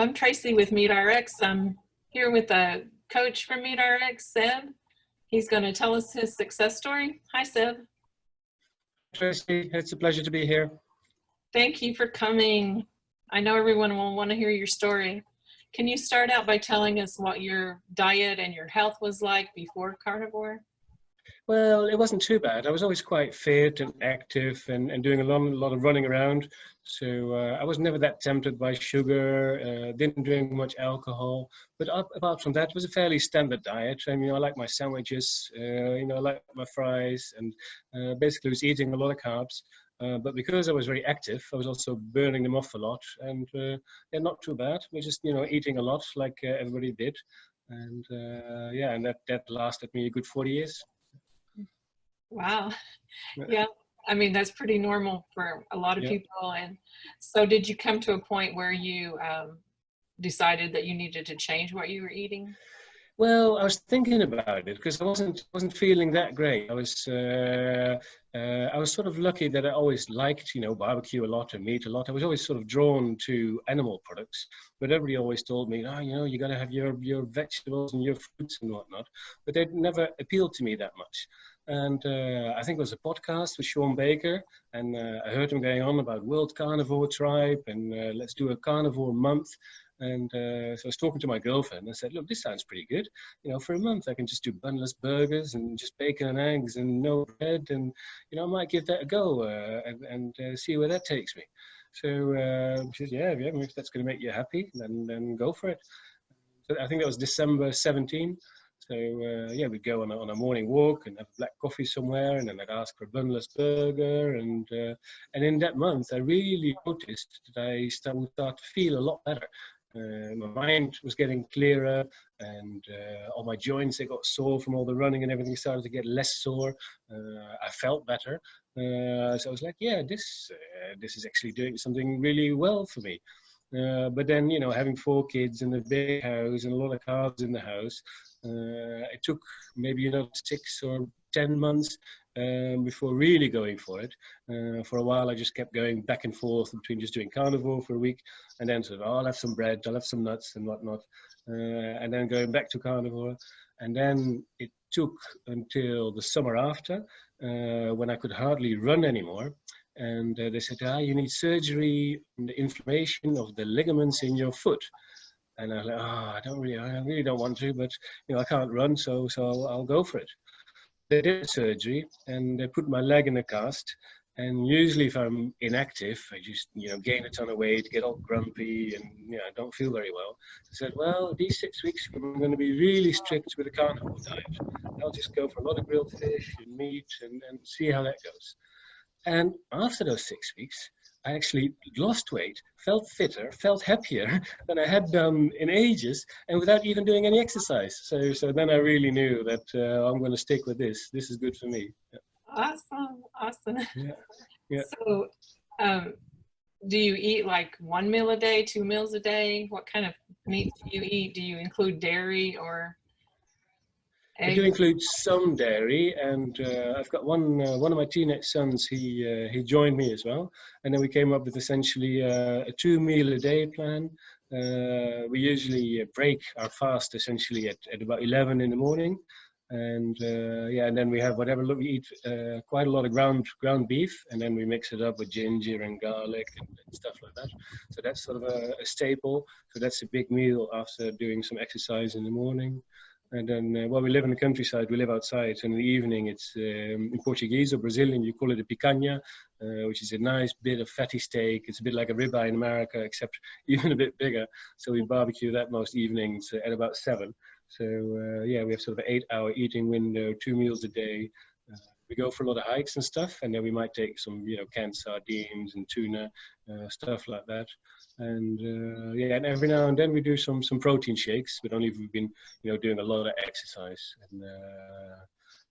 I'm Tracy with MeatRx. I'm here with a coach from MeatRx, Seb. He's going to tell us his success story. Hi, Seb. Tracy, it's a pleasure to be here. Thank you for coming. I know everyone will want to hear your story. Can you start out by telling us what your diet and your health was like before carnivore? Well, it wasn't too bad. I was always quite fit and active and doing a lot of running around. So I was never that tempted by sugar, didn't drink much alcohol. But apart from that, it was a fairly standard diet. I mean, I like my sandwiches, I like my fries, and basically was eating a lot of carbs. But because I was very active, I was also burning them off a lot, and yeah, not too bad. We're just eating a lot like everybody did, and and that lasted me a good 40 years. Wow. Yeah. I mean, that's pretty normal for a lot of Yeah. people. And so did you come to a point where you decided that you needed to change what you were eating? Well, I was thinking about it because I wasn't feeling that great. I was sort of lucky that I always liked, barbecue a lot and meat a lot. I was always sort of drawn to animal products, but everybody always told me, you got to have your vegetables and your fruits and whatnot. But they never appealed to me that much. And I think it was a podcast with Sean Baker, and I heard him going on about World Carnivore Tribe and let's do a carnivore month. And so I was talking to my girlfriend and I said, look, this sounds pretty good. For a month, I can just do bunless burgers and just bacon and eggs and no bread. And, I might give that a go and see where that takes me. So she said, yeah, if that's going to make you happy, then go for it. So I think that was December 17. So we'd go on a morning walk and have a black coffee somewhere, and then I'd ask for a bunless burger. And in that month, I really noticed that I would start to feel a lot better. My mind was getting clearer, and all my joints, they got sore from all the running and everything started to get less sore. I felt better. So I was like, yeah, this is actually doing something really well for me. But then, having 4 kids and a big house and a lot of carbs in the house, it took maybe 6 or 10 months before really going for it. For a while, I just kept going back and forth between just doing carnivore for a week and then sort of, I'll have some bread, I'll have some nuts and whatnot, and then going back to carnivore. And then it took until the summer after, when I could hardly run anymore. And they said, you need surgery on the inflammation of the ligaments in your foot. And I was like, I really don't want to, but I can't run, so I'll go for it. They did surgery and they put my leg in a cast. And usually if I'm inactive, I just, gain a ton of weight, get all grumpy and, I don't feel very well. I said, well, these 6 weeks, I'm going to be really strict with the carnivore diet. I'll just go for a lot of grilled fish and meat and see how that goes. And after those 6 weeks, I actually lost weight, felt fitter, felt happier than I had done in ages, and without even doing any exercise. So then I really knew that I'm going to stick with this. This is good for me. Yeah. Awesome. Yeah. So do you eat like 1 meal a day, 2 meals a day? What kind of meat do you eat? Do you include dairy or eggs? I do include some dairy, and I've got one of my teenage sons. He joined me as well, and then we came up with essentially a 2 meal a day plan. We usually break our fast essentially at about 11 in the morning, and and then we have whatever. We eat quite a lot of ground beef, and then we mix it up with ginger and garlic and stuff like that. So that's sort of a staple. So that's a big meal after doing some exercise in the morning. And then, we live in the countryside, we live outside, and in the evening it's, in Portuguese or Brazilian, you call it a picanha, which is a nice bit of fatty steak. It's a bit like a ribeye in America, except even a bit bigger. So we barbecue that most evenings at about 7. So, we have sort of an 8-hour eating window, 2 meals a day. We go for a lot of hikes and stuff, and then we might take some, canned sardines and tuna, stuff like that. And and every now and then we do some protein shakes, but only if we've been, doing a lot of exercise.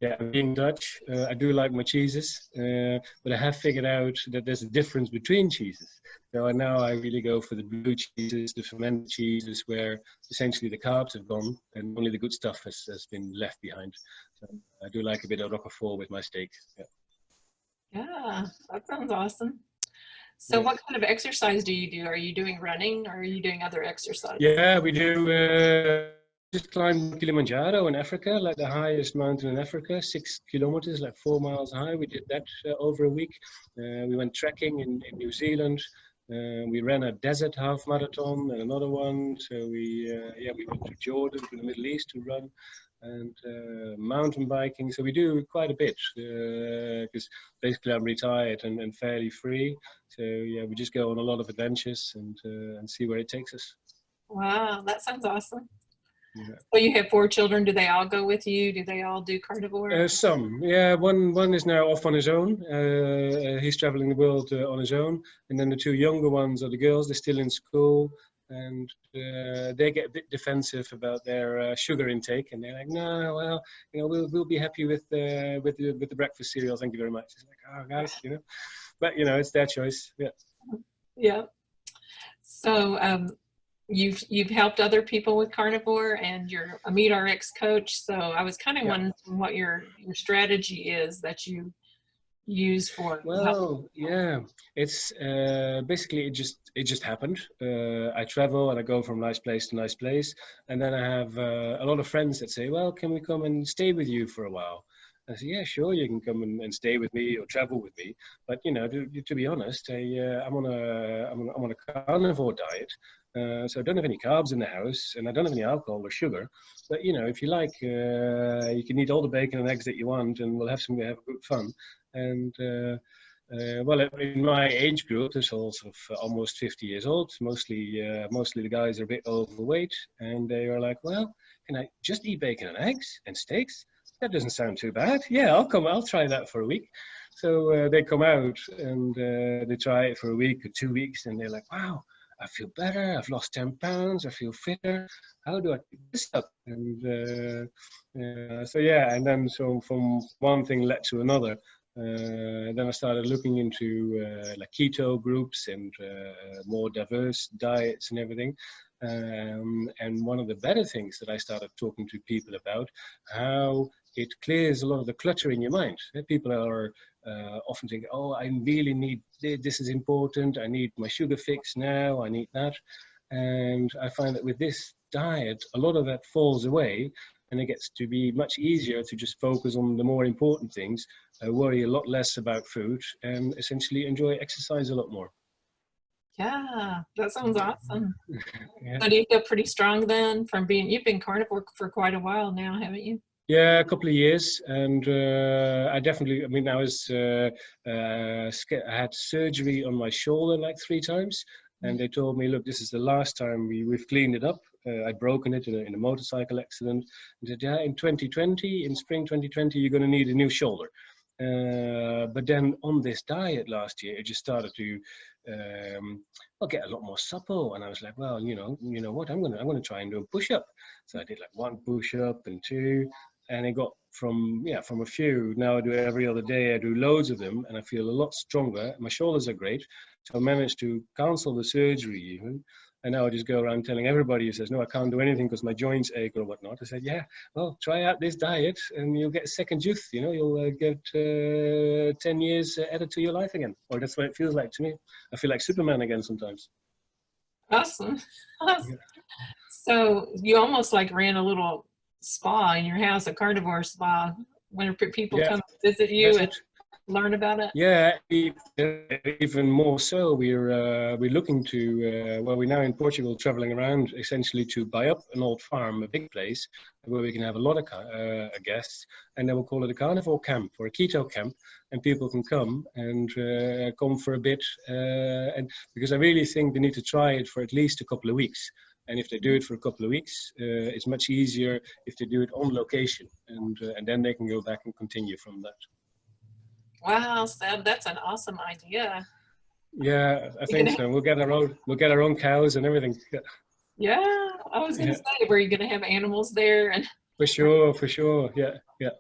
And being Dutch, I do like my cheeses, but I have figured out that there's a difference between cheeses. So now I really go for the blue cheeses, the fermented cheeses, where essentially the carbs have gone and only the good stuff has been left behind. So I do like a bit of Roquefort with my steak. Yeah, that sounds awesome. So what kind of exercise do you do? Are you doing running or are you doing other exercise? Yeah, we do. Just climbed Kilimanjaro in Africa, like the highest mountain in Africa, 6 kilometers, like 4 miles high. We did that over a week. We went trekking in New Zealand. We ran a desert half marathon and another one. So we went to Jordan, to the Middle East to run, and mountain biking. So we do quite a bit because basically I'm retired and fairly free. So yeah, we just go on a lot of adventures and see where it takes us. Wow, that sounds awesome. Yeah. So you have 4 children. Do they all go with you? Do they all do carnivore? Some, yeah. One is now off on his own. He's traveling the world on his own, and then the two younger ones are the girls. They're still in school, and they get a bit defensive about their sugar intake, and they're like, "No, well, we'll be happy with the breakfast cereal. Thank you very much." It's like, "Oh, guys, but it's their choice." Yeah. Yeah. So you've helped other people with carnivore, and you're a Meat RX coach. So I was kind of wondering what your strategy is that you use for Well, yeah, it's basically it just happened. I travel and I go from nice place to nice place, and then I have a lot of friends that say, "Well, can we come and stay with you for a while?" I say, "Yeah, sure, you can come and stay with me or travel with me." But to be honest, I'm on a carnivore diet, so I don't have any carbs in the house, and I don't have any alcohol or sugar. But if you like, you can eat all the bacon and eggs that you want, and we'll have good fun. And well, in my age group, there's also almost 50 years old. Mostly the guys are a bit overweight, and they are like, "Well, can I just eat bacon and eggs and steaks? That doesn't sound too bad. Yeah, I'll come. I'll try that for a week." So they come out and they try it for a week or 2 weeks, and they're like, "Wow, I feel better. I've lost 10 pounds. I feel fitter. How do I keep this up?" And so yeah, and then so from one thing led to another. Then I started looking into like keto groups and more diverse diets and everything. And one of the better things that I started talking to people about, how it clears a lot of the clutter in your mind. People are often thinking, "Oh, I really need this is important. I need my sugar fix now. I need that." And I find that with this diet, a lot of that falls away, and it gets to be much easier to just focus on the more important things, worry a lot less about food, and essentially enjoy exercise a lot more. Yeah, that sounds awesome. Yeah. So do you feel pretty strong then from you've been carnivore for quite a while now, haven't you? Yeah, a couple of years, and I mean, I had surgery on my shoulder like 3 times, and they told me, "Look, this is the last time we've cleaned it up." I'd broken it in a motorcycle accident. And said, "Yeah, in spring 2020, you're going to need a new shoulder." But then on this diet last year, it just started to get a lot more supple, and I was like, "Well, you know what? I'm gonna try and do a push up." So I did like 1 push-up and 2. And it got from a few. Now I do every other day. I do loads of them, and I feel a lot stronger. My shoulders are great, so I managed to cancel the surgery even. And now I just go around telling everybody who says, "No, I can't do anything because my joints ache or whatnot." I said, "Yeah, well, try out this diet, and you'll get second youth. You'll get 10 years added to your life again." Or that's what it feels like to me. I feel like Superman again sometimes. Awesome. Yeah. Awesome. So you almost like ran a little spa in your house, a carnivore spa, when people Yeah, come visit you that's and it. learn about it. Yeah, even more so. We're looking to we're now in Portugal, traveling around essentially to buy up an old farm, a big place where we can have a lot of guests, and then we'll call it a carnivore camp or a keto camp, and people can come and come for a bit, and because I really think they need to try it for at least a couple of weeks. And if they do it for a couple of weeks, it's much easier if they do it on location, and then they can go back and continue from that. Wow, Seb, that's an awesome idea. Yeah, I You think gonna so. We'll get our own cows and everything. Yeah, yeah, I was gonna yeah, say, were you gonna have animals there and for sure, for sure. Yeah, yeah,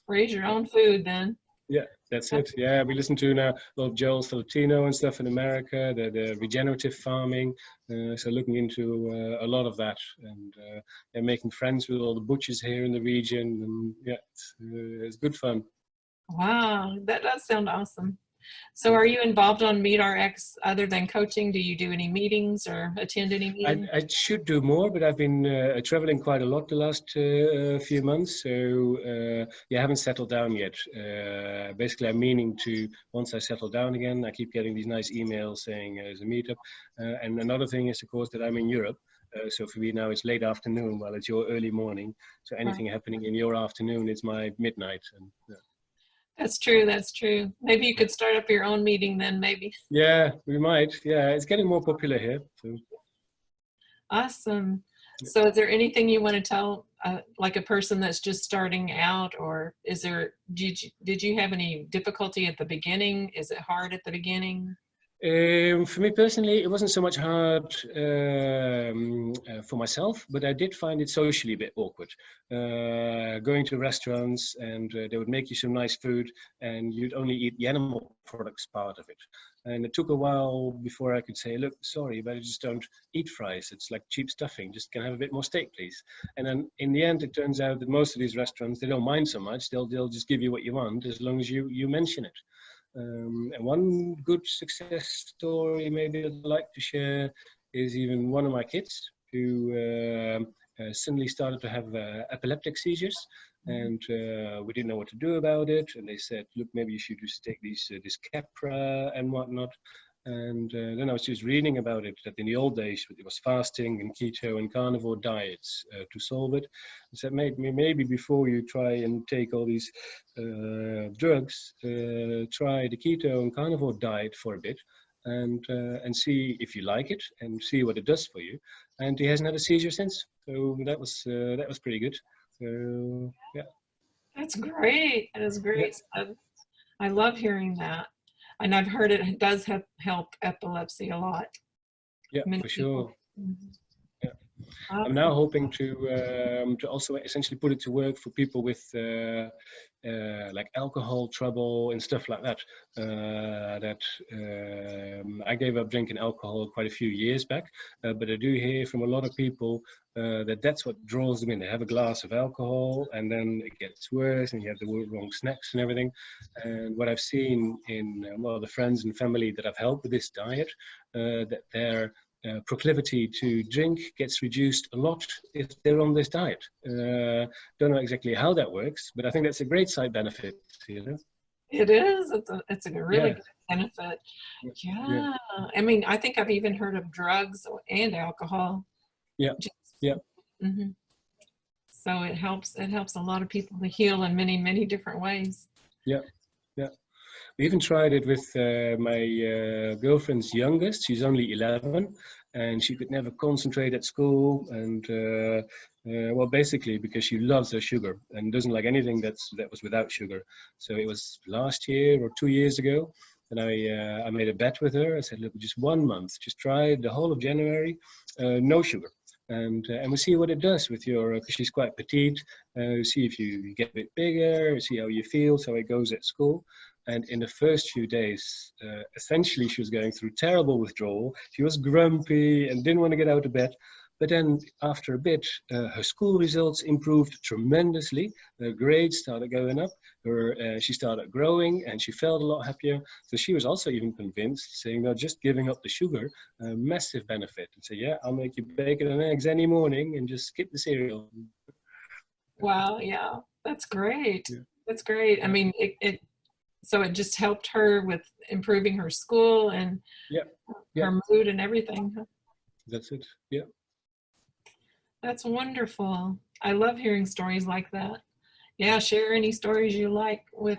raise your yeah, own food then? yeah. That's it. Yeah, we listen to now a lot of Joel's Filipino and stuff in America. The regenerative farming. So looking into a lot of that, and making friends with all the butchers here in the region. And yeah, it's good fun. Wow, that does sound awesome. So are you involved on MeetRx other than coaching? Do you do any meetings or attend any meetings? I should do more, but I've been traveling quite a lot the last few months, so yeah, I haven't settled down yet. Basically, I'm meaning to, once I settle down again, I keep getting these nice emails saying there's a meetup. And another thing is, of course, that I'm in Europe. So for me now it's late afternoon while it's your early morning. So anything happening in your afternoon is my midnight. And, That's true. That's true. Maybe you could start up your own meeting then, maybe. yeah, we might. Yeah, it's getting more popular here. So. Awesome. So is there anything you want to tell like a person that's just starting out, or is there, did you have any difficulty at the beginning? Is it hard at the beginning? For me personally, it wasn't so much hard for myself, but I did find it socially a bit awkward. Going to restaurants and they would make you some nice food and you'd only eat the animal products part of it. And it took a while before I could say, look, sorry, but I just don't eat fries. It's like cheap stuffing. Just can I have a bit more steak, please? And then in the end, it turns out that most of these restaurants, they don't mind so much. They'll just give you what you want as long as you mention it. And one good success story maybe I'd like to share is even one of my kids who suddenly started to have epileptic seizures, and we didn't know what to do about it. And they said, look, maybe you should just take this Capra and whatnot. And then I was just reading about it, that in the old days it was fasting and keto and carnivore diets to solve it. I said, maybe before you try and take all these drugs, try the keto and carnivore diet for a bit and see if you like it and see what it does for you. And he hasn't had a seizure since, so that was pretty good. So yeah. That's great. That is great. Yeah. I love hearing that. And I've heard it does help epilepsy a lot. Yeah, Many for sure. people. Mm-hmm. Yeah. Awesome. I'm now hoping to also essentially put it to work for people with like alcohol trouble and stuff like that. I gave up drinking alcohol quite a few years back, but I do hear from a lot of people that's what draws them in. They have a glass of alcohol and then it gets worse and you have the wrong snacks and everything. And what I've seen in the friends and family that I've helped with this diet, that their proclivity to drink gets reduced a lot if they're on this diet. Don't know exactly how that works, but I think that's a great side benefit, you know? It is. It's a really Yeah. good benefit. Yeah. I mean, I think I've even heard of drugs and alcohol. Yeah. Yeah. Mm-hmm. So it helps a lot of people to heal in many, many different ways. Yeah. Yeah. We even tried it with my girlfriend's youngest. She's only 11 and she could never concentrate at school. And well, basically because she loves her sugar and doesn't like anything that was without sugar. So it was last year or 2 years ago. And I made a bet with her. I said, look, just 1 month, just try the whole of January, no sugar. And we'll see what it does with your, because she's quite petite, see if you get a bit bigger, see how you feel, so it goes at school. And in the first few days, essentially she was going through terrible withdrawal. She was grumpy and didn't want to get out of bed. But then after a bit, her school results improved tremendously. Her grades started going up. She started growing and she felt a lot happier. So she was also even convinced, saying, no, just giving up the sugar, a massive benefit. And say, yeah, I'll make you bacon and eggs any morning and just skip the cereal. Wow, yeah, that's great. Yeah. That's great. I mean, so it just helped her with improving her school and her mood and everything. That's it. Yeah. That's wonderful. I love hearing stories like that. Yeah, share any stories you like with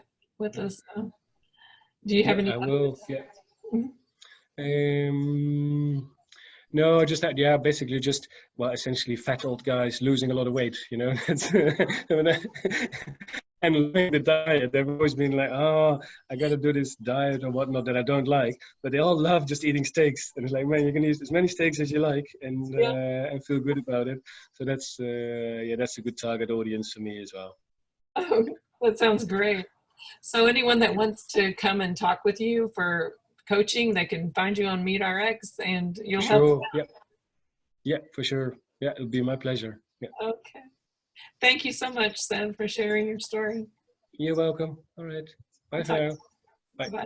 us. Do you have any? I will. Yeah. Mm-hmm. No, just that. Yeah, basically just, well, essentially fat old guys losing a lot of weight. You know, and like the diet, they've always been like, oh, I got to do this diet or whatnot that I don't like. But they all love just eating steaks, and it's like, man, you can eat as many steaks as you like and feel good about it. So that's that's a good target audience for me as well. Oh, that sounds great. So anyone that wants to come and talk with you for coaching, they can find you on MeetRx and you'll help them. Yeah, for sure. Yeah, it'll be my pleasure. Yeah. Okay. Thank you so much, Seb, for sharing your story. You're welcome. All right. Bye for now. Bye. Bye.